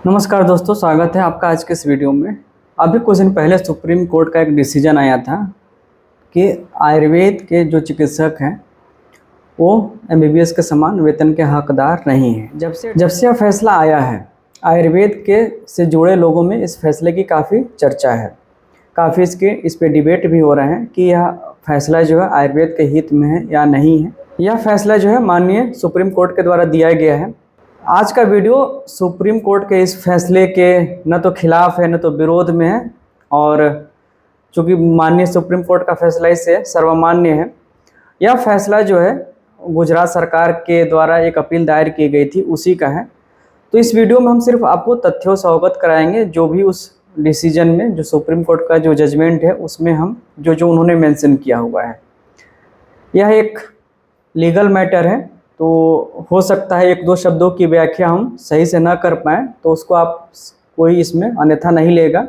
नमस्कार दोस्तों, स्वागत है आपका आज के इस वीडियो में। अभी कुछ दिन पहले सुप्रीम कोर्ट का एक डिसीजन आया था कि आयुर्वेद के जो चिकित्सक हैं वो एमबीबीएस के समान वेतन के हकदार नहीं हैं। जब से यह फैसला आया है, आयुर्वेद के से जुड़े लोगों में इस फैसले की काफ़ी चर्चा है। काफ़ी इस पे डिबेट भी हो रहे हैं कि यह फैसला जो है आयुर्वेद के हित में है या नहीं है। यह फैसला जो है माननीय सुप्रीम कोर्ट के द्वारा दिया गया है। आज का वीडियो सुप्रीम कोर्ट के इस फैसले के न तो खिलाफ है न तो विरोध में है, और चूँकि माननीय सुप्रीम कोर्ट का फैसला इससे सर्वमान्य है। यह फैसला जो है गुजरात सरकार के द्वारा एक अपील दायर की गई थी, उसी का है। तो इस वीडियो में हम सिर्फ आपको तथ्यों से अवगत कराएंगे, जो भी उस डिसीजन में जो सुप्रीम कोर्ट का जो जजमेंट है उसमें हम जो उन्होंने मेंशन किया हुआ है। यह एक लीगल मैटर है, तो हो सकता है एक दो शब्दों की व्याख्या हम सही से ना कर पाएँ, तो उसको आप कोई इसमें अन्यथा नहीं लेगा।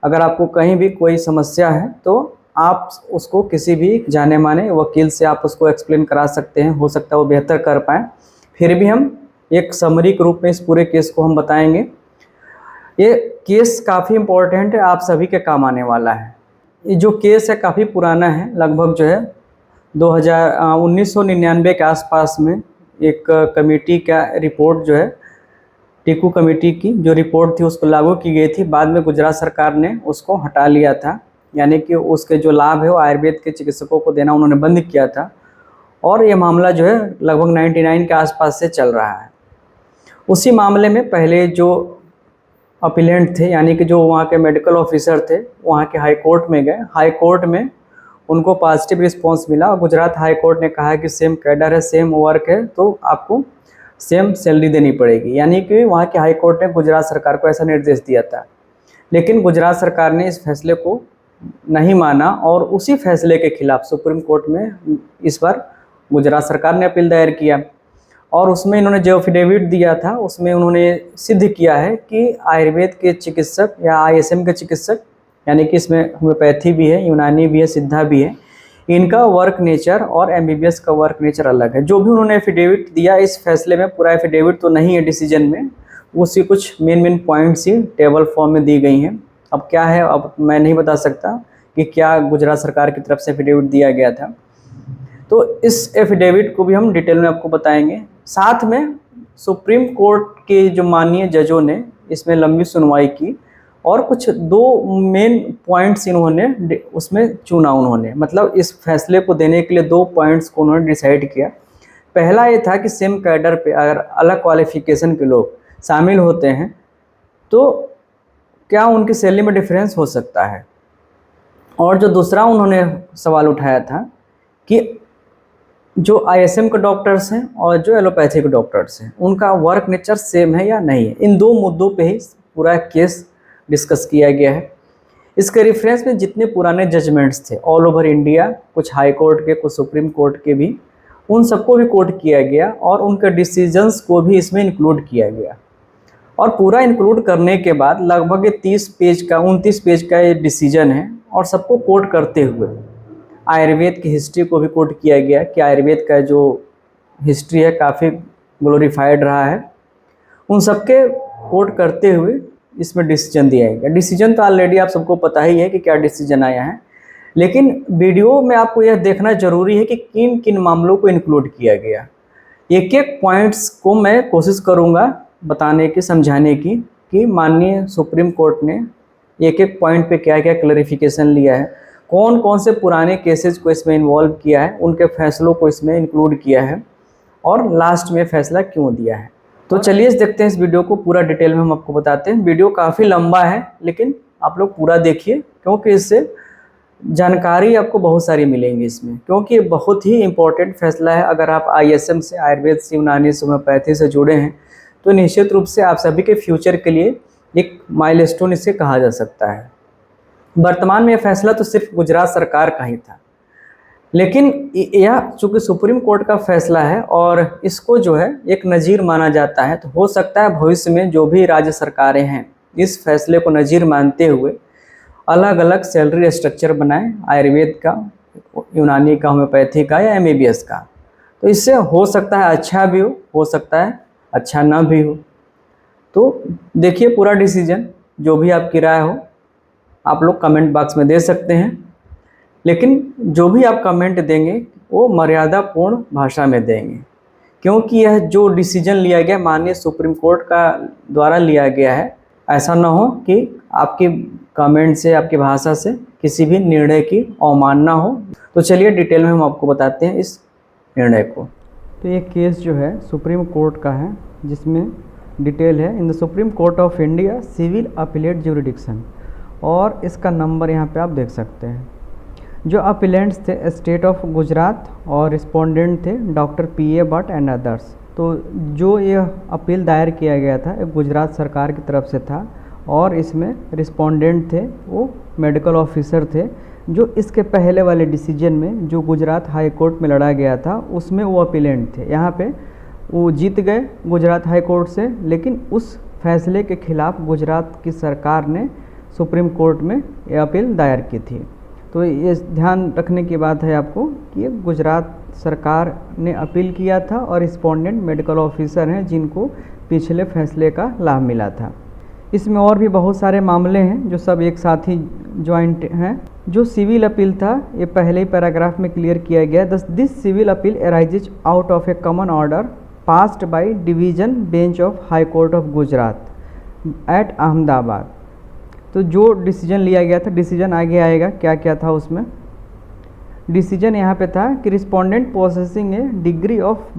अगर आपको कहीं भी कोई समस्या है तो आप उसको किसी भी जाने माने वकील से आप उसको एक्सप्लेन करा सकते हैं, हो सकता है वो बेहतर कर पाएँ। फिर भी हम एक समरी के रूप में इस पूरे केस को हम बताएंगे। ये केस काफ़ी इम्पोर्टेंट है, आप सभी के काम आने वाला है। ये जो केस है काफ़ी पुराना है, लगभग जो है 1999 के आसपास में एक कमेटी का रिपोर्ट जो है, टीकू कमेटी की जो रिपोर्ट थी उसको लागू की गई थी। बाद में गुजरात सरकार ने उसको हटा लिया था, यानी कि उसके जो लाभ है वो आयुर्वेद के चिकित्सकों को देना उन्होंने बंद किया था। और ये मामला जो है लगभग 99 के आसपास से चल रहा है। उसी मामले में पहले जो अपीलेंट थे, यानी कि जो वहाँ के मेडिकल ऑफिसर थे, वहाँ के हाई कोर्ट में गए। हाई कोर्ट में उनको पॉजिटिव रिस्पांस मिला और गुजरात हाई कोर्ट ने कहा कि सेम कैडर है, सेम वर्क है, तो आपको सेम सैलरी देनी पड़ेगी। यानी कि वहाँ के हाई कोर्ट ने गुजरात सरकार को ऐसा निर्देश दिया था। लेकिन गुजरात सरकार ने इस फैसले को नहीं माना और उसी फैसले के खिलाफ सुप्रीम कोर्ट में इस बार गुजरात सरकार ने अपील दायर किया। और उसमें इन्होंने जो एफिडेविट दिया था उसमें उन्होंने सिद्ध किया है कि आयुर्वेद के चिकित्सक या आईएसएम के चिकित्सक, यानी कि इसमें होम्योपैथी भी है, यूनानी भी है, सिद्धा भी है, इनका वर्क नेचर और एमबीबीएस का वर्क नेचर अलग है। जो भी उन्होंने एफिडेविट दिया इस फैसले में, पूरा एफिडेविट तो नहीं है डिसीजन में, उसकी कुछ मेन पॉइंट्स ही टेबल फॉर्म में दी गई हैं। अब क्या है, अब मैं नहीं बता सकता कि क्या गुजरात सरकार की तरफ से एफिडेविट दिया गया था, तो इस एफिडेविट को भी हम डिटेल में आपको बताएंगे। साथ में सुप्रीम कोर्ट के जो माननीय जजों ने इसमें लंबी सुनवाई की और कुछ दो मेन पॉइंट्स इन्होंने उसमें चुना। उन्होंने मतलब इस फैसले को देने के लिए दो पॉइंट्स को उन्होंने डिसाइड किया। पहला ये था कि सेम कैडर पे अगर अलग क्वालिफिकेशन के लोग शामिल होते हैं तो क्या उनकी सैलरी में डिफरेंस हो सकता है। और जो दूसरा उन्होंने सवाल उठाया था कि जो आईएसएम के डॉक्टर्स हैं और जो एलोपैथिक डॉक्टर्स हैं उनका वर्क नेचर सेम है या नहीं है। इन दो मुद्दों पे ही पूरा केस डिस्कस किया गया है। इसके रेफरेंस में जितने पुराने जजमेंट्स थे ऑल ओवर इंडिया, कुछ हाई कोर्ट के, कुछ सुप्रीम कोर्ट के भी, उन सबको भी कोट किया गया और उनके डिसीजंस को भी इसमें इंक्लूड किया गया। और पूरा इंक्लूड करने के बाद लगभग 29 पेज का ये डिसीजन है। और सबको कोट करते हुए आयुर्वेद की हिस्ट्री को भी कोट किया गया कि आयुर्वेद का जो हिस्ट्री है काफ़ी ग्लोरीफाइड रहा है। उन सबके कोट करते हुए इसमें डिसीजन दिया गया। डिसीजन तो ऑलरेडी आप सबको पता ही है कि क्या डिसीजन आया है, लेकिन वीडियो में आपको यह देखना जरूरी है कि किन किन मामलों को इंक्लूड किया गया। एक एक पॉइंट्स को मैं कोशिश करूंगा बताने की, समझाने की, कि माननीय सुप्रीम कोर्ट ने एक एक पॉइंट पे क्या क्या क्लैरिफिकेशन लिया है, कौन कौन से पुराने केसेस को इसमें इन्वॉल्व किया है, उनके फैसलों को इसमें इंक्लूड किया है और लास्ट में फैसला क्यों दिया है। तो चलिए देखते हैं इस वीडियो को, पूरा डिटेल में हम आपको बताते हैं। वीडियो काफ़ी लंबा है लेकिन आप लोग पूरा देखिए, क्योंकि इससे जानकारी आपको बहुत सारी मिलेंगी इसमें, क्योंकि ये बहुत ही इम्पोर्टेंट फैसला है। अगर आप आईएसएम से, आयुर्वेद से, यूनानी से, होम्योपैथी से जुड़े हैं तो निश्चित रूप से आप सभी के फ्यूचर के लिए एक माइलस्टोन इसे कहा जा सकता है। वर्तमान में यह फैसला तो सिर्फ गुजरात सरकार का ही था, लेकिन यह चूँकि सुप्रीम कोर्ट का फैसला है और इसको जो है एक नज़ीर माना जाता है, तो हो सकता है भविष्य में जो भी राज्य सरकारें हैं इस फैसले को नज़ीर मानते हुए अलग अलग सैलरी स्ट्रक्चर बनाएं, आयुर्वेद का, यूनानी का, होम्योपैथी का या एमबीबीएस का। तो इससे हो सकता है अच्छा भी हो सकता है अच्छा ना भी हो। तो देखिए पूरा डिसीजन, जो भी आपकी राय हो आप लोग कमेंट बॉक्स में दे सकते हैं, लेकिन जो भी आप कमेंट देंगे वो मर्यादापूर्ण भाषा में देंगे, क्योंकि यह जो डिसीजन लिया गया माननीय सुप्रीम कोर्ट का द्वारा लिया गया है। ऐसा ना हो कि आपके कमेंट से, आपकी भाषा से किसी भी निर्णय की अवमानना हो। तो चलिए डिटेल में हम आपको बताते हैं इस निर्णय को। तो ये केस जो है सुप्रीम कोर्ट का है, जिसमें डिटेल है in the supreme court of India civil appellate jurisdiction, और इसका नंबर यहाँ पे आप देख सकते हैं। जो अपीलेंट्स थे स्टेट ऑफ गुजरात और रिस्पोंडेंट थे doctor PA. Bhatt and others. तो जो ये अपील दायर किया गया था एक गुजरात सरकार की तरफ से था, और इसमें रिस्पोंडेंट थे वो मेडिकल ऑफिसर थे, जो इसके पहले वाले डिसीजन में जो गुजरात हाई कोर्ट में लड़ा गया था उसमें वो अपीलेंट थे। यहाँ पे वो जीत गए गुजरात हाई कोर्ट से, लेकिन उस फैसले के खिलाफ गुजरात की सरकार ने सुप्रीम कोर्ट में ये अपील दायर की थी। तो ये ध्यान रखने की बात है आपको कि ये गुजरात सरकार ने अपील किया था और रिस्पोंडेंट मेडिकल ऑफिसर हैं जिनको पिछले फैसले का लाभ मिला था। इसमें और भी बहुत सारे मामले हैं जो सब एक साथ ही ज्वाइंट हैं। जो सिविल अपील था ये पहले ही पैराग्राफ में क्लियर किया गया। This civil appeal arises out of a common order passed by division bench of high court of Gujarat at Ahmedabad. तो जो डिसीजन लिया गया था, डिसीजन आगे आएगा क्या क्या था उसमें। डिसीजन यहाँ पे था कि respondent possessing a degree of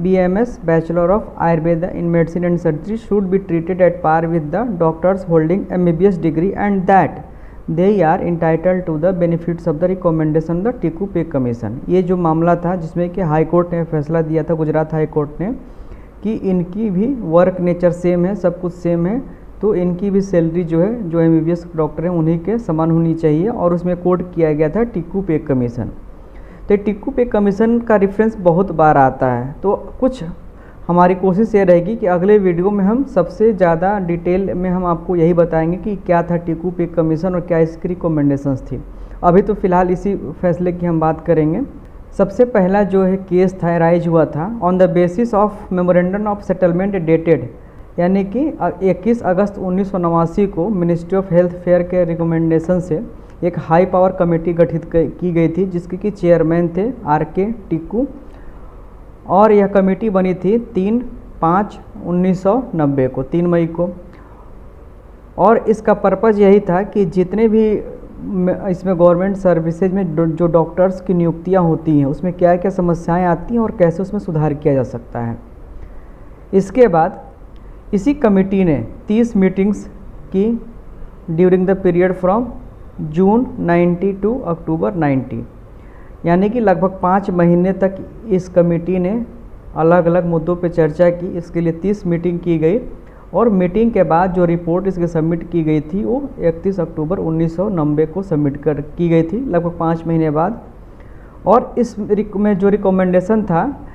BMS bachelor of Ayurveda in medicine and surgery should be treated at par with the doctors holding MBBS degree and that they are entitled to the benefits of the recommendation the Tikku pay commission. ये जो मामला था जिसमें कि high court ने फैसला दिया था, गुजरात हाई कोर्ट ने, कि इनकी भी वर्क नेचर सेम है, सब कुछ सेम है, तो इनकी भी सैलरी जो है जो MBBS डॉक्टर हैं उन्हीं के समान होनी चाहिए, और उसमें कोट किया गया था टीकू पे कमीशन। तो टीकू पे कमीशन का रेफरेंस बहुत बार आता है, तो कुछ हमारी कोशिश ये रहेगी कि अगले वीडियो में हम सबसे ज़्यादा डिटेल में हम आपको यही बताएंगे कि क्या था टीकू पे कमीशन और क्या इसकी रिकमेंडेशंस थी। अभी तो फ़िलहाल इसी फैसले की हम बात करेंगे। सबसे पहला जो है केस था राइज हुआ था on the basis of memorandum of settlement dated, यानी कि 21 अगस्त 1989 को मिनिस्ट्री ऑफ हेल्थ फेयर के रिकमेंडेशन से एक हाई पावर कमेटी गठित की गई थी, जिसके कि चेयरमैन थे RK टिक्कू, और यह कमेटी बनी थी 3/5/1990 को, 3 मई को। और इसका पर्पज़ यही था कि जितने भी इसमें गवर्नमेंट सर्विसेज में जो डॉक्टर्स की नियुक्तियां होती हैं उसमें क्या क्या समस्याएं आती हैं और कैसे उसमें सुधार किया जा सकता है। इसके बाद इसी कमेटी ने 30 मीटिंग्स की during the period from June 90 to October 90, यानी कि लगभग 5 महीने तक इस कमेटी ने अलग अलग मुद्दों पर चर्चा की। इसके लिए 30 मीटिंग की गई, और मीटिंग के बाद जो रिपोर्ट इसके सबमिट की गई थी वो 31 अक्टूबर 1990 को सबमिट की गई थी, लगभग 5 महीने बाद। और इस में जो रिकमेंडेशन था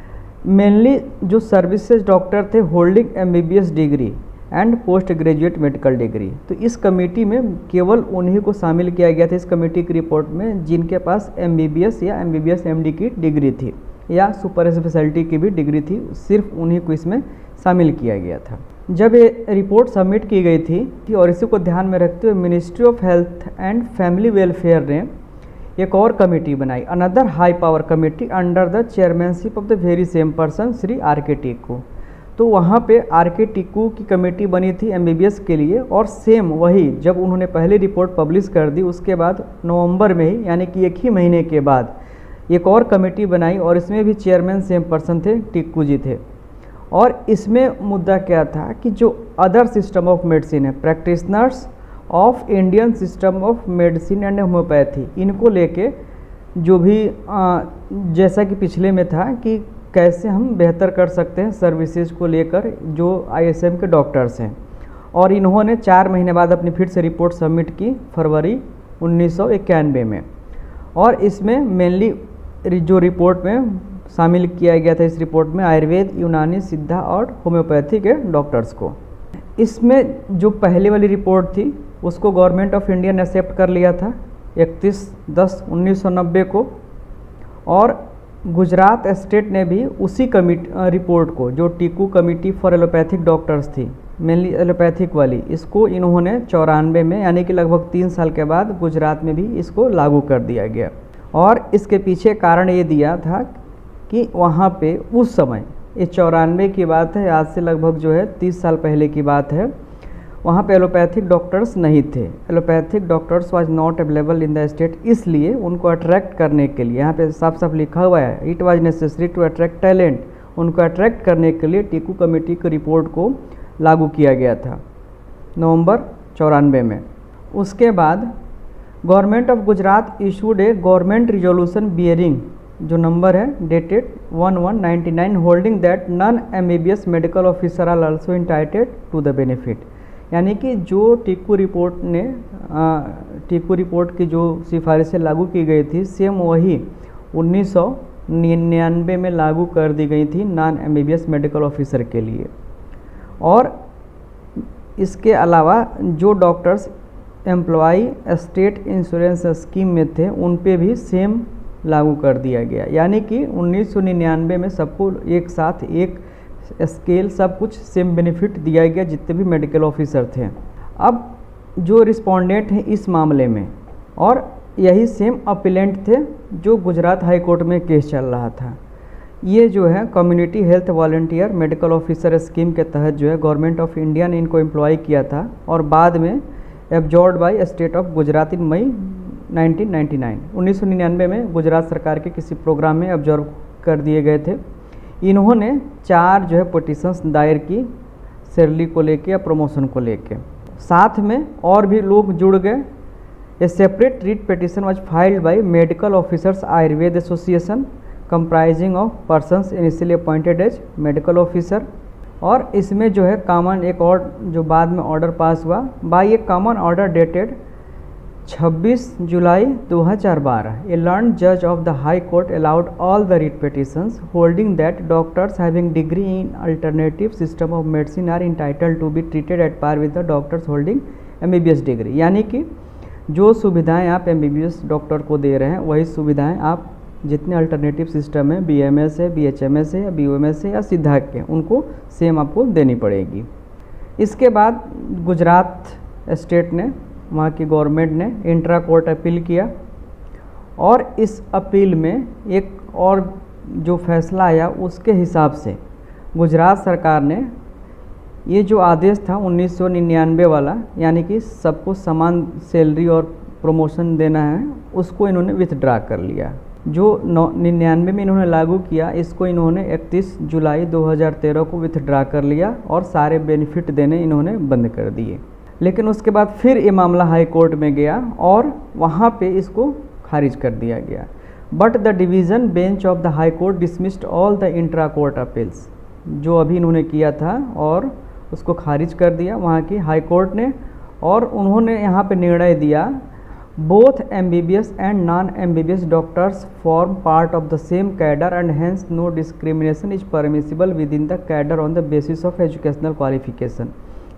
मेनली जो सर्विसेज डॉक्टर थे holding MBBS degree and post graduate medical degree, तो इस कमेटी में केवल उन्हीं को शामिल किया गया था इस कमेटी की रिपोर्ट में जिनके पास MBBS या MBBS MD की डिग्री थी या सुपर स्पेशलिटी की भी डिग्री थी, सिर्फ उन्हीं को इसमें शामिल किया गया था। जब ये रिपोर्ट सबमिट की गई थी और इसी को ध्यान में रखते हुए ministry of health and family welfare ने एक और कमेटी बनाई, another high power committee under the chairmanship of the very same person Shri RK Tikku. तो वहाँ पे RK टिक्कू की कमेटी बनी थी MBBS के लिए, और सेम वही जब उन्होंने पहले रिपोर्ट पब्लिश कर दी उसके बाद नवंबर में ही, यानी कि 1 ही महीने के बाद एक और कमेटी बनाई, और इसमें भी चेयरमैन सेम पर्सन थे, टिक्कू जी थे। और इसमें मुद्दा क्या था कि जो अदर सिस्टम ऑफ मेडिसिन है, practitioners of Indian system of medicine and homeopathy, इनको लेके जो भी जैसा कि पिछले में था कि कैसे हम बेहतर कर सकते हैं सर्विसेज को लेकर जो ISM के डॉक्टर्स हैं, और इन्होंने 4 महीने बाद अपनी फिर से रिपोर्ट सबमिट की फरवरी 1991 में। और इसमें मेनली जो रिपोर्ट में शामिल किया गया था, इस रिपोर्ट में आयुर्वेद, यूनानी, सिद्धा और होम्योपैथी के डॉक्टर्स को। इसमें जो पहले वाली रिपोर्ट थी उसको गवर्नमेंट ऑफ इंडिया ने एक्सेप्ट कर लिया था 31/10/1990 को, और गुजरात स्टेट ने भी उसी रिपोर्ट को, जो Tikku committee for allopathic doctors थी, मेनली एलोपैथिक वाली, इसको इन्होंने 94 में यानी कि लगभग 3 साल के बाद गुजरात में भी इसको लागू कर दिया गया। और इसके पीछे कारण ये दिया था कि वहाँ पे उस समय, ये 94 की बात है, आज से लगभग जो है 30 साल पहले की बात है, वहाँ पे एलोपैथिक डॉक्टर्स नहीं थे। Allopathic doctors was not available in the state, इसलिए उनको अट्रैक्ट करने के लिए, यहाँ पे साफ साफ लिखा हुआ है, it was necessary to attract talent, उनको अट्रैक्ट करने के लिए टीकू कमेटी की रिपोर्ट को लागू किया गया था नवंबर 94 में। उसके बाद government of Gujarat issued a government resolution bearing, जो नंबर है dated 1199, holding that non MBBS medical officer are also entitled to the benefit. यानी कि जो टीकू रिपोर्ट की जो सिफारिशें लागू की गई थी, सेम वही 1999 में लागू कर दी गई थी नॉन एमबीबीएस मेडिकल ऑफिसर के लिए। और इसके अलावा जो doctors employ state insurance scheme में थे, उन पे भी सेम लागू कर दिया गया। यानी कि 1999 में सबको एक साथ एक स्केल सब कुछ सेम बेनिफिट दिया गया जितने भी मेडिकल ऑफिसर थे। अब जो रिस्पोंडेंट हैं इस मामले में, और यही सेम अपीलेंट थे जो गुजरात हाई कोर्ट में केस चल रहा था, ये जो है community health volunteer medical officer scheme के तहत जो है गवर्नमेंट ऑफ इंडिया ने इनको एम्प्लॉय किया था, और बाद में absorbed by state of Gujarat in May 1999 में गुजरात सरकार के किसी प्रोग्राम में एब्जॉर्ब कर दिए गए थे। इन्होंने 4 जो है पिटीशंस दायर की सैलरी को लेके या प्रमोशन को लेके, साथ में और भी लोग जुड़ गए। A separate writ petition was filed by medical officers Ayurveda association comprising of persons initially appointed as medical officer. और इसमें जो है कॉमन एक और जो बाद में ऑर्डर पास हुआ, by a common order dated 26 July 2012, a learned जज of the high court allowed all the writ petitions holding that doctors having degree in alternative system of medicine are entitled to be treated at par with the doctors holding MBBS degree. यानी कि जो सुविधाएं आप MBBS doctor को दे रहे हैं, वही सुविधाएं आप जितने अल्टरनेटिव सिस्टम है, बीएमएस है, बीएचएमएस है या बीओएमएस है या सिद्धार्थ के, उनको सेम आपको देनी पड़ेगी। इसके बाद गुजरात स्टेट ने, वहाँ की गवर्नमेंट ने इंट्रा कोर्ट अपील किया, और इस अपील में एक और जो फैसला आया उसके हिसाब से गुजरात सरकार ने ये जो आदेश था 1999 वाला, यानी कि सबको समान सैलरी और प्रमोशन देना है, उसको इन्होंने विथड्रा कर लिया। जो 99 में इन्होंने लागू किया, इसको इन्होंने 31 जुलाई 2013 को विथड्रा कर लिया और सारे बेनिफिट देने इन्होंने बंद कर दिए। लेकिन उसके बाद फिर ये मामला हाई कोर्ट में गया और वहाँ पे इसको खारिज कर दिया गया। But the division bench of the high court dismissed all the intra court appeals, जो अभी इन्होंने किया था और उसको खारिज कर दिया वहाँ की हाई कोर्ट ने। और उन्होंने यहाँ पे निर्णय दिया, both MBBS and non MBBS doctors form part of the same cadre and hence no discrimination is permissible within the cadre on the basis of educational qualification.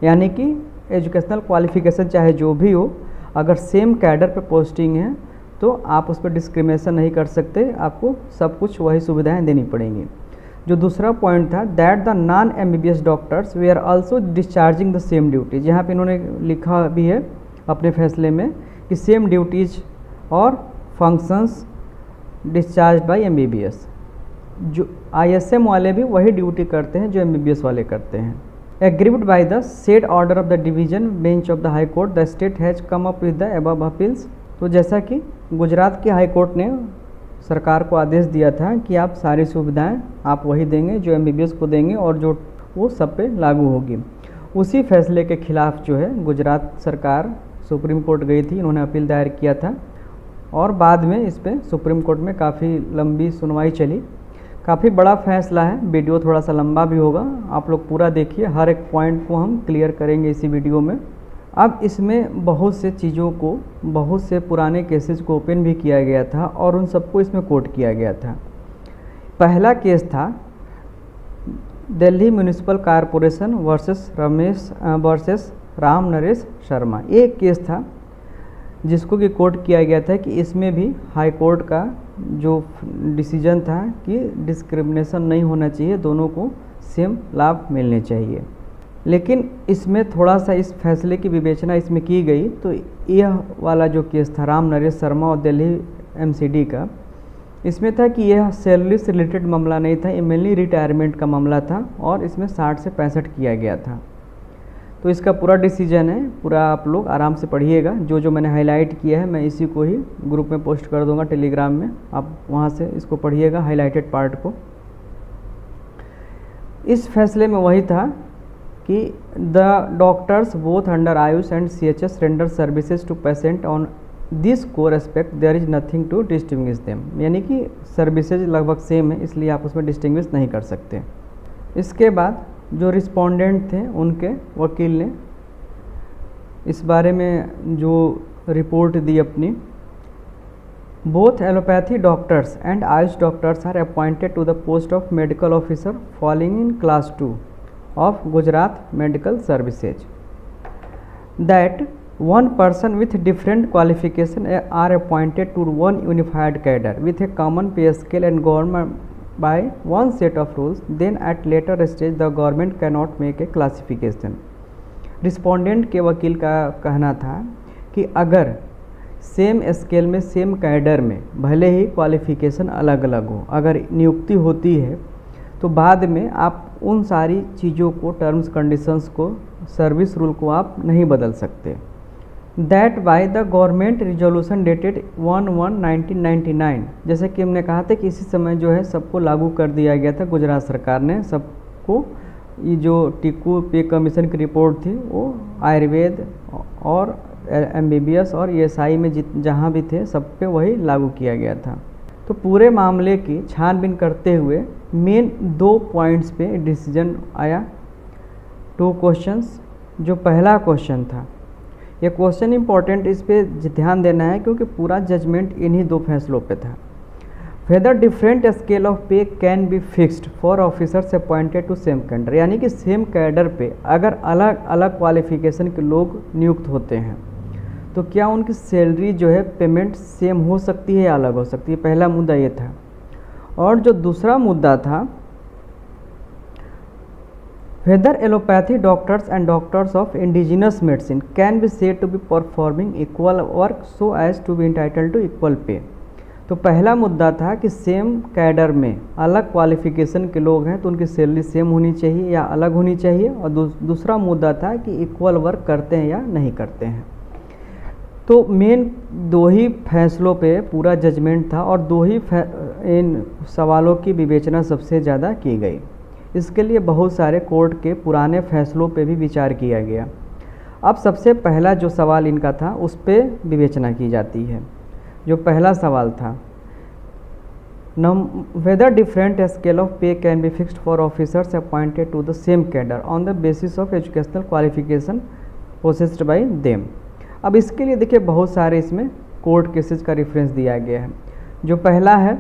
यानी कि एजुकेशनल क्वालिफिकेशन चाहे जो भी हो, अगर सेम कैडर पे posting है तो आप उस पर डिस्क्रिमिनेशन नहीं कर सकते, आपको सब कुछ वही सुविधाएं देनी पड़ेंगी। जो दूसरा पॉइंट था, that the non MBBS doctors they are also discharging the same duty, जहाँ पे इन्होंने लिखा भी है अपने फैसले में कि सेम ड्यूटीज और फंक्शंस डिस्चार्ज बाय एमबीबीएस। जो आईएसएम वाले भी वही ड्यूटी करते हैं जो एमबीबीएस वाले करते हैं। Aggrieved by the said order of the division bench of the high court, the state has come up with the above appeals. तो जैसा कि गुजरात की हाई कोर्ट ने सरकार को आदेश दिया था कि आप सारी सुविधाएं आप वही देंगे जो एमबीबीएस को देंगे और जो वो सब पे लागू होगी। उसी फैसले के खिलाफ जो है गुजरात सरकार सुप्रीम कोर्ट गई थी, इन्होंने अपील दायर किया था और बाद में इस पे सुप्रीम कोर्ट में काफ़ी लंबी सुनवाई चली। काफ़ी बड़ा फैसला है, वीडियो थोड़ा सा लंबा भी होगा, आप लोग पूरा देखिए, हर एक पॉइंट को हम क्लियर करेंगे इसी वीडियो में। अब इसमें बहुत से चीज़ों को, बहुत से पुराने केसेस को ओपन भी किया गया था और उन सबको इसमें कोट किया गया था। पहला केस था Delhi municipal corporation versus Ram Naresh Sharma. एक केस था जिसको कि कोर्ट किया गया था कि इसमें भी हाई कोर्ट का जो डिसीजन था कि डिस्क्रिमिनेशन नहीं होना चाहिए, दोनों को सेम लाभ मिलने चाहिए। लेकिन इसमें थोड़ा सा इस फैसले की विवेचना इसमें की गई, तो यह वाला जो केस था राम नरेश शर्मा और दिल्ली एमसीडी का, इसमें था कि यह सैलरी से रिलेटेड मामला नहीं था, ये मेनली रिटायरमेंट का मामला था और इसमें 60 से 65 किया गया था। तो इसका पूरा डिसीजन है, पूरा आप लोग आराम से पढ़िएगा। जो जो मैंने हाईलाइट किया है मैं इसी को ही ग्रुप में पोस्ट कर दूंगा टेलीग्राम में, आप वहाँ से इसको पढ़िएगा हाईलाइटेड पार्ट को। इस फैसले में वही था कि the doctors both under Ayush and CHS render services to patient on this को respect there is nothing to distinguish them, यानी कि सर्विसेज लगभग सेम है, इसलिए आप उसमें डिस्टिंग्विश नहीं कर सकते। इसके बाद जो रिस्पोंडेंट थे उनके वकील ने इस बारे में जो रिपोर्ट दी अपनी, both allopathy doctors and AYUSH doctors are appointed to the post of medical officer following in class 2 of Gujarat Medical Services, that one person with different qualification are appointed to one unified cadre with a common pay scale and government by one set of rules, then at later stage the government cannot make a classification। Respondent के वकील का कहना था कि अगर same scale में same cadre में भले ही क्वालिफिकेशन अलग अलग हो, अगर नियुक्ति होती है तो बाद में आप उन सारी चीज़ों को, टर्म्स कंडीशंस को, सर्विस रूल को आप नहीं बदल सकते। That by the government resolution dated 1/1/1999, जैसे कि हमने कहा था कि इसी समय जो है सबको लागू कर दिया गया था, गुजरात सरकार ने सबको। ये जो टीकू पे कमीशन की रिपोर्ट थी वो आयुर्वेद और एमबीबीएस और ईएसआई में जहाँ भी थे सब पे वही लागू किया गया था। तो पूरे मामले की छानबीन करते हुए मेन 2 पॉइंट्स पे डिसीजन आया। 2 क्वेश्चंस। जो पहला क्वेश्चन था, ये क्वेश्चन इंपॉर्टेंट, इस पे ध्यान देना है क्योंकि पूरा जजमेंट इन्हीं 2 फैसलों पे था। Whether different scale of pay can be fixed for officers appointed to same cadre, यानी कि सेम कैडर पे अगर अलग अलग क्वालिफिकेशन के लोग नियुक्त होते हैं तो क्या उनकी सैलरी जो है पेमेंट सेम हो सकती है या अलग हो सकती है, पहला मुद्दा ये था। और जो दूसरा मुद्दा था, whether allopathy doctors and doctors of indigenous medicine can be said to be performing equal work so as to be entitled to equal pay. तो पहला मुद्दा था कि सेम कैडर में अलग क्वालिफिकेशन के लोग हैं तो उनकी सैलरी सेम होनी चाहिए या अलग होनी चाहिए, और दूसरा मुद्दा था कि इक्वल वर्क करते हैं या नहीं करते हैं। तो मेन 2 ही फैसलों पे पूरा जजमेंट था और 2 ही इन सवालों की विवेचना सबसे ज़्यादा की गई। इसके लिए बहुत सारे कोर्ट के पुराने फैसलों पे भी विचार किया गया। अब सबसे पहला जो सवाल इनका था उस पे विवेचना की जाती है। जो पहला सवाल था, whether different scale of pay can be fixed for officers appointed to the same cadre on the basis of educational qualification possessed by them. अब इसके लिए देखिए बहुत सारे इसमें कोर्ट केसेस का रेफरेंस दिया गया है। जो पहला है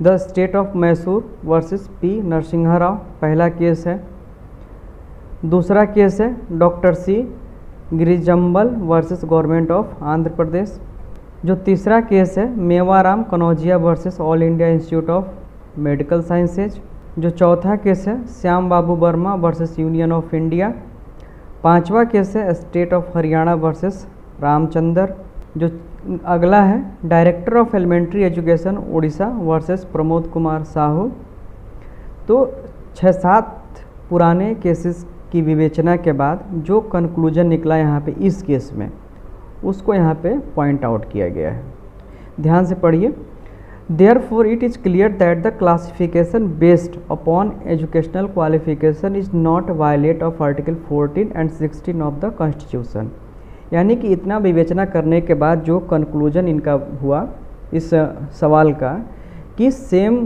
the state of Mysore versus P Narasimha Rao, पहला केस है। दूसरा केस है doctor C Girijambal versus government of Andhra Pradesh. जो तीसरा केस है Mewaram Kanaujia versus all India institute of medical sciences. जो चौथा केस है Shyam Babu Verma versus union of India. पांचवा केस है state of Haryana versus Ramchandra. जो अगला है director of elementary education Orissa versus Pramod Kumar Sahu. तो 6-7 पुराने केसेस की विवेचना के बाद जो कंक्लूजन निकला यहाँ पे इस केस में, उसको यहाँ पे पॉइंट आउट किया गया है। ध्यान से पढ़िए। Therefore, it is clear that the classification based upon educational qualification is not violate of Article 14 and 16 of the Constitution। यानी कि इतना विवेचना करने के बाद जो कंक्लूजन इनका हुआ इस सवाल का कि सेम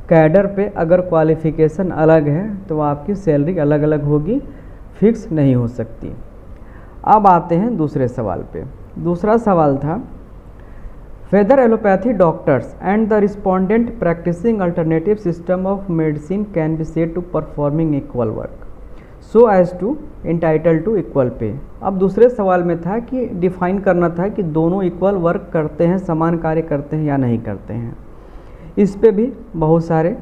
कैडर पे अगर क्वालिफिकेशन अलग है तो आपकी सैलरी अलग अलग होगी, फिक्स नहीं हो सकती। अब आते हैं दूसरे सवाल पे। दूसरा सवाल था whether allopathy doctors and the respondent practicing alternative system of medicine can be said to performing equal work so as to entitled to equal pay। अब दूसरे सवाल में था कि डिफाइन करना था कि दोनों इक्वल वर्क करते हैं, समान कार्य करते हैं या नहीं करते हैं। इस पे भी बहुत सारे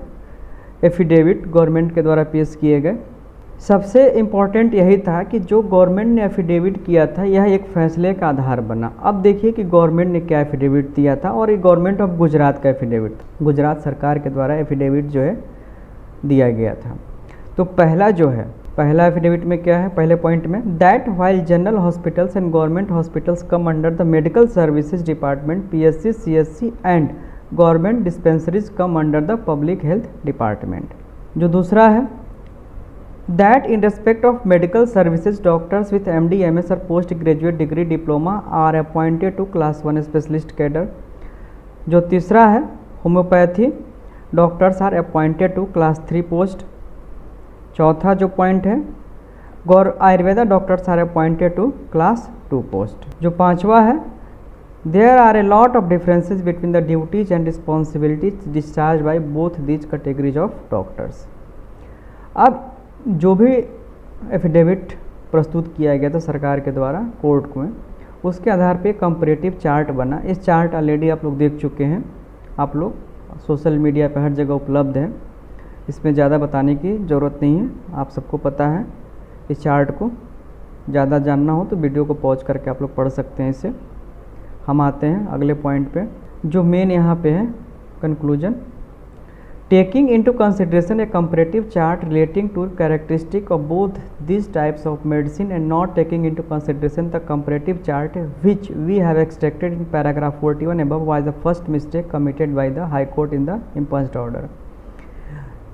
एफिडेविट गवर्नमेंट के द्वारा पेश किए गए। सबसे इम्पॉर्टेंट यही था कि जो गवर्नमेंट ने एफिडेविट किया था यह एक फैसले का आधार बना। अब देखिए कि गवर्नमेंट ने क्या एफिडेविट दिया था, और ये गवर्नमेंट ऑफ गुजरात का एफिडेविट, गुजरात सरकार के द्वारा एफिडेविट जो है दिया गया था। तो पहला एफिडेविट में क्या है, पहले पॉइंट में, that while general hospitals and government hospitals come under the medical services department PSC CSC and government dispensaries come under the public health department. जो दूसरा है, that in respect of medical services doctors with MD MS or post graduate degree diploma are appointed to class 1 specialist cadre। जो तीसरा है, homeopathy doctors are appointed to class 3 post. चौथा जो point है, Ayurveda doctors are appointed to class 2 post. जो पांचवा है, there are a lot of differences between the duties and responsibilities discharge by both these categories of doctors. अब जो भी affidavit प्रस्तुत किया गया था सरकार के द्वारा कोर्ट में, उसके आधार पे कंपैरेटिव चार्ट बना। इस चार्ट ऑलरेडी आप लोग देख चुके हैं, आप लोग सोशल मीडिया पर हर जगह उपलब्ध है, इसमें ज़्यादा बताने की ज़रूरत नहीं है, आप सबको पता है। इस चार्ट को ज़्यादा जानना हो तो वीडियो को पॉज करके आप लोग पढ़ सकते हैं इसे। हम आते हैं अगले पॉइंट पे, जो मेन यहाँ पे है conclusion. Taking into consideration a comparative chart relating to characteristic of both these types of medicine and not taking into consideration the comparative chart which we have extracted in paragraph 41 above was the first mistake committed by the High Court in the impugned order।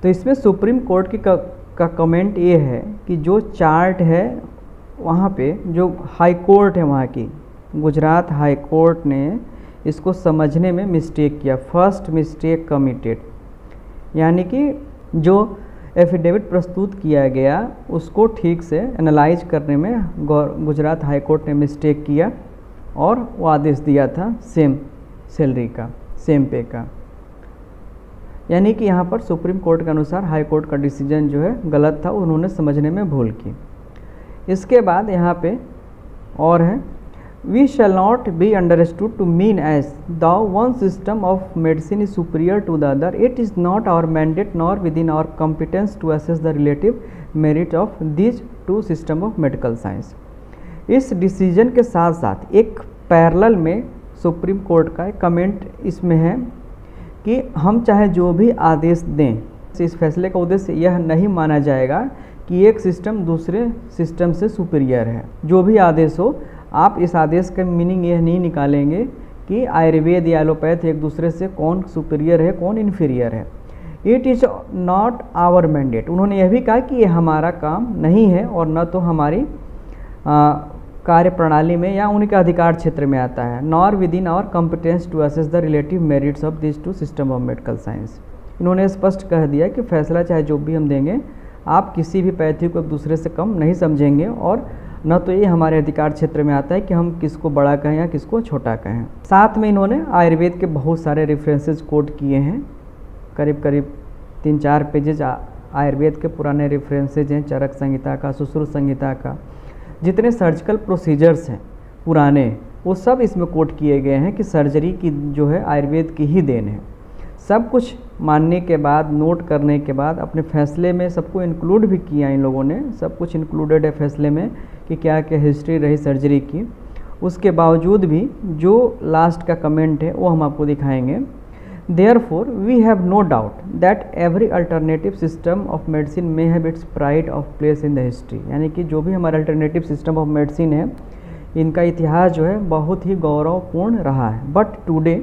तो इसमें supreme court की का comment ये है कि जो chart है वहाँ पे जो हाई कोर्ट है, वहाँ की गुजरात हाई कोर्ट ने इसको समझने में मिस्टेक किया, फर्स्ट मिस्टेक कमिटेड, यानी कि जो एफिडेविट प्रस्तुत किया गया उसको ठीक से एनालाइज करने में गुजरात हाई कोर्ट ने मिस्टेक किया और वो आदेश दिया था सेम सैलरी का, सेम पे का। यानी कि यहाँ पर सुप्रीम कोर्ट के अनुसार हाई कोर्ट का डिसीजन जो है गलत था, उन्होंने समझने में भूल की। इसके बाद यहाँ पे और है, we shall not be understood to mean as though one system of medicine is superior to the other. It is not our mandate nor within our competence to assess the relative merit of these two system of medical science। इस decision के साथ साथ एक parallel में supreme court का एक comment इसमें है कि हम चाहे जो भी आदेश दें, इस फैसले का उद्देश्य यह नहीं माना जाएगा कि एक सिस्टम दूसरे सिस्टम से सुपीरियर है। जो भी आदेश हो, आप इस आदेश का मीनिंग यह नहीं निकालेंगे कि आयुर्वेद या एलोपैथ एक दूसरे से कौन सुपीरियर है कौन इन्फीरियर है। It is not our mandate. उन्होंने यह भी कहा कि ये हमारा काम नहीं है और न तो हमारी कार्य प्रणाली में या उनके अधिकार क्षेत्र में आता है। Nor within our competence to assess the relative merits of this two system of medical science. इन्होंने स्पष्ट कह दिया कि फैसला चाहे जो भी हम देंगे, आप किसी भी पैथी को एक दूसरे से कम नहीं समझेंगे और न तो ये हमारे अधिकार क्षेत्र में आता है कि हम किसको बड़ा कहें या किसको छोटा कहें। साथ में इन्होंने आयुर्वेद के बहुत सारे रेफरेंसेस कोट किए हैं, करीब करीब 3-4 पेजेज आयुर्वेद के पुराने रेफरेंसेज हैं, चरक संहिता का, सुश्रुत संहिता का, जितने सर्जिकल प्रोसीजर्स हैं पुराने, वो सब इसमें कोट किए गए हैं कि सर्जरी की जो है आयुर्वेद की ही देन है। सब कुछ मानने के बाद, नोट करने के बाद, अपने फैसले में सबको इंक्लूड भी किया इन लोगों ने, सब कुछ इंक्लूडेड है फैसले में कि क्या क्या हिस्ट्री रही सर्जरी की। उसके बावजूद भी जो लास्ट का कमेंट है वो हम आपको दिखाएंगे। Therefore we have no doubt that every alternative system of medicine may have its pride of place in the history. यानी कि जो भी हमारा अल्टरनेटिव सिस्टम ऑफ मेडिसिन है, इनका इतिहास जो है बहुत ही गौरवपूर्ण रहा है। But today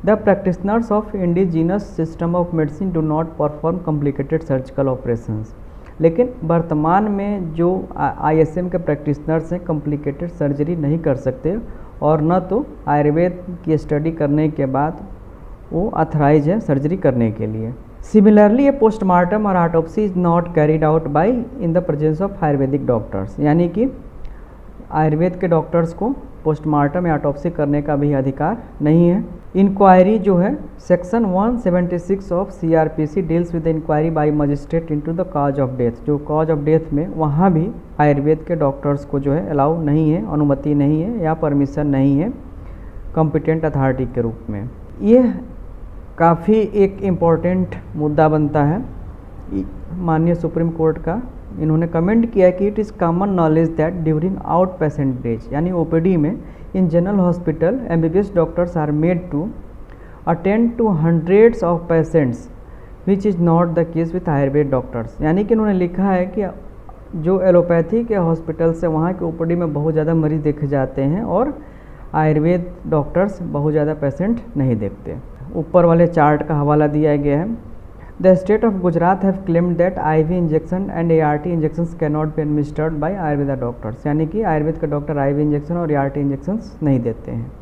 the practitioners of indigenous system of medicine do not perform complicated surgical operations. लेकिन वर्तमान में जो ISM के प्रैक्टिशनर्स हैं, कॉम्प्लिकेटेड सर्जरी नहीं कर सकते और न तो आयुर्वेद की स्टडी करने के बाद वो ऑथराइज है सर्जरी करने के लिए। सिमिलरली ए पोस्टमार्टम और autopsy is not carried out by in the presence of Ayurvedic doctors. यानी कि आयुर्वेद के डॉक्टर्स को पोस्टमार्टम या ऑटोप्सी करने का भी अधिकार नहीं है। इंक्वायरी जो है section 176 of CRPC deals with inquiry by magistrate into the cause of death. जो कॉज ऑफ डेथ में वहाँ भी आयुर्वेद के डॉक्टर्स को जो है अलाउ नहीं है, अनुमति नहीं है या परमिशन नहीं है कॉम्पिटेंट अथॉरिटी के रूप में। ये काफ़ी एक इम्पॉर्टेंट मुद्दा बनता है माननीय सुप्रीम कोर्ट का इन्होंने कमेंट किया कि it is common knowledge that during out patient days यानी ओपीडी में in general hospital MBBS doctors are made to attend to hundreds of patients which is not the case with Ayurveda doctors. यानी कि उन्होंने लिखा है कि जो एलोपैथी के हॉस्पिटल से वहाँ के ओपीडी में बहुत ज़्यादा मरीज देखे जाते हैं और आयुर्वेद डॉक्टर्स बहुत ज़्यादा पेशेंट नहीं देखते। ऊपर वाले चार्ट का हवाला दिया गया है। The state of Gujarat have claimed that IV injection and ART injections can not be administered by Ayurveda doctors, यानी कि आयुर्वेद के डॉक्टर आईवी इंजेक्शन और एआरटी इंजेक्शंस नहीं देते हैं।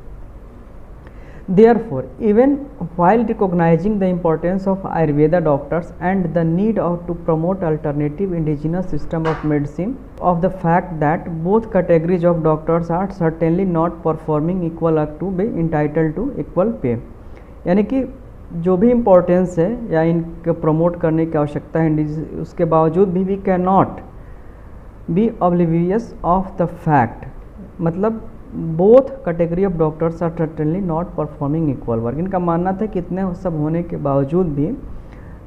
Therefore, even while recognizing the importance of Ayurveda doctors and the need to promote alternative indigenous system of medicine, of the fact that both categories of doctors are certainly not performing equal work to be entitled to equal pay, यानी कि जो भी importance है या इनके promote करने की आवश्यकता है उसके बावजूद भी we can not be oblivious of the fact, मतलब both category of doctors are certainly not performing equal work. इनका मानना था कि इतने सब होने के बावजूद भी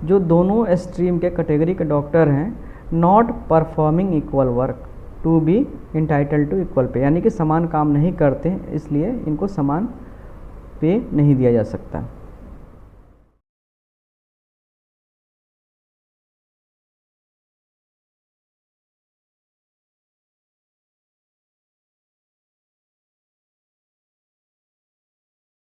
जो दोनों स्ट्रीम के कैटेगरी के डॉक्टर हैं not performing equal work to be entitled to equal pay, यानी कि समान काम नहीं करते इसलिए इनको समान पे नहीं दिया जा सकता।